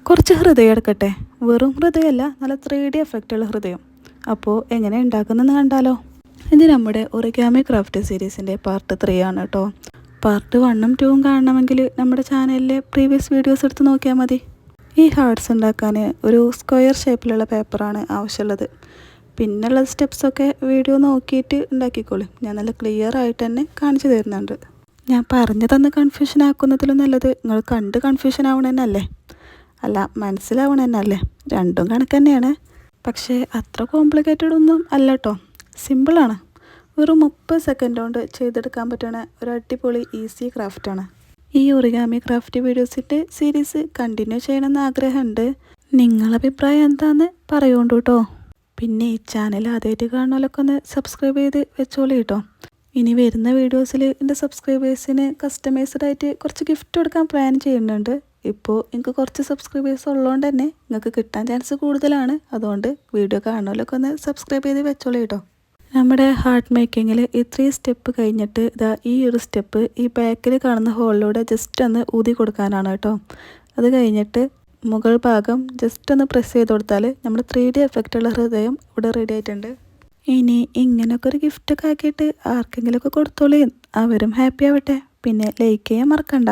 കുറച്ച് ഹൃദയം എടുക്കട്ടെ. വെറും ഹൃദയമല്ല, നല്ല 3D എഫക്റ്റുള്ള ഹൃദയം. അപ്പോൾ എങ്ങനെ ഉണ്ടാക്കുന്നതെന്ന് കണ്ടാലോ? ഇത് നമ്മുടെ ഒറിഗാമി ക്രാഫ്റ്റ് സീരീസിൻ്റെ പാർട്ട് 3 ആണ് കേട്ടോ. പാർട്ട് 1ഉം 2ഉം കാണണമെങ്കിൽ നമ്മുടെ ചാനലിലെ പ്രീവിയസ് വീഡിയോസ് എടുത്ത് നോക്കിയാൽ മതി. ഈ ഹാർട്സ് ഉണ്ടാക്കാൻ ഒരു സ്ക്വയർ ഷേപ്പിലുള്ള പേപ്പറാണ് ആവശ്യമുള്ളത്. പിന്നെയുള്ള സ്റ്റെപ്സൊക്കെ വീഡിയോ നോക്കിയിട്ട് ഉണ്ടാക്കിക്കോളൂ. ഞാൻ നല്ല ക്ലിയർ ആയിട്ട് തന്നെ കാണിച്ചു തരുന്നുണ്ട്. ഞാൻ പറഞ്ഞു തന്ന് കൺഫ്യൂഷൻ ആക്കുന്നതിലും നല്ലത് നിങ്ങൾ കണ്ട് കൺഫ്യൂഷൻ ആവണമെന്നല്ലേ, അല്ല മനസ്സിലാവണമെന്നല്ലേ. രണ്ടും കണക്ക് തന്നെയാണ്. പക്ഷേ അത്ര കോംപ്ലിക്കേറ്റഡ് ഒന്നും അല്ല കേട്ടോ. സിമ്പിളാണ്. വെറും 30 സെക്കൻഡ് കൊണ്ട് ചെയ്തെടുക്കാൻ പറ്റുന്ന ഒരു അടിപൊളി ഈസി ക്രാഫ്റ്റാണ്. ഈ ഒറിഗാമി ക്രാഫ്റ്റ് വീഡിയോസിൻ്റെ സീരീസ് കണ്ടിന്യൂ ചെയ്യണമെന്ന് ആഗ്രഹമുണ്ട്. നിങ്ങളുടെ അഭിപ്രായം എന്താണെന്ന് പറയുകൊണ്ട് കേട്ടോ. പിന്നെ ഈ ചാനൽ ആദ്യമായിട്ട് കാണുന്നവരൊക്കെ ഒന്ന് സബ്സ്ക്രൈബ് ചെയ്ത് വെച്ചോളൂ കേട്ടോ. ഇനി വരുന്ന വീഡിയോസിൽ എൻ്റെ സബ്സ്ക്രൈബേഴ്സിന് കസ്റ്റമൈസ്ഡായിട്ട് കുറച്ച് ഗിഫ്റ്റ് കൊടുക്കാൻ പ്ലാൻ ചെയ്യുന്നുണ്ട്. ഇപ്പോൾ എനിക്ക് കുറച്ച് സബ്സ്ക്രൈബേഴ്സ് ഉള്ളതുകൊണ്ട് തന്നെ നിങ്ങൾക്ക് കിട്ടാൻ ചാൻസ് കൂടുതലാണ്. അതുകൊണ്ട് വീഡിയോ കാണുന്നവരൊക്കെ ഒന്ന് സബ്സ്ക്രൈബ് ചെയ്ത് വെച്ചോളൂ കേട്ടോ. നമ്മുടെ ഹാർട്ട് മേക്കിങ്ങിൽ ഈ 3 സ്റ്റെപ്പ് കഴിഞ്ഞിട്ട് ഇതാ ഈ ഒരു സ്റ്റെപ്പ് ഈ ബാക്കിൽ കാണുന്ന ഹോളിലൂടെ ജസ്റ്റ് ഒന്ന് ഊതി കൊടുക്കാനാണ് കേട്ടോ. അത് കഴിഞ്ഞിട്ട് മുകൾ ഭാഗം ജസ്റ്റ് ഒന്ന് പ്രസ് ചെയ്ത് കൊടുത്താൽ നമ്മുടെ 3D എഫക്റ്റുള്ള ഹൃദയം ഇവിടെ റെഡി ആയിട്ടുണ്ട്. ഇനി ഇങ്ങനെയൊക്കെ ഒരു ഗിഫ്റ്റൊക്കെ ആക്കിയിട്ട് ആർക്കെങ്കിലുമൊക്കെ കൊടുത്തോളൂ, അവരും ഹാപ്പി ആവട്ടെ. പിന്നെ ലൈക്ക് ചെയ്യാൻ മറക്കണ്ട.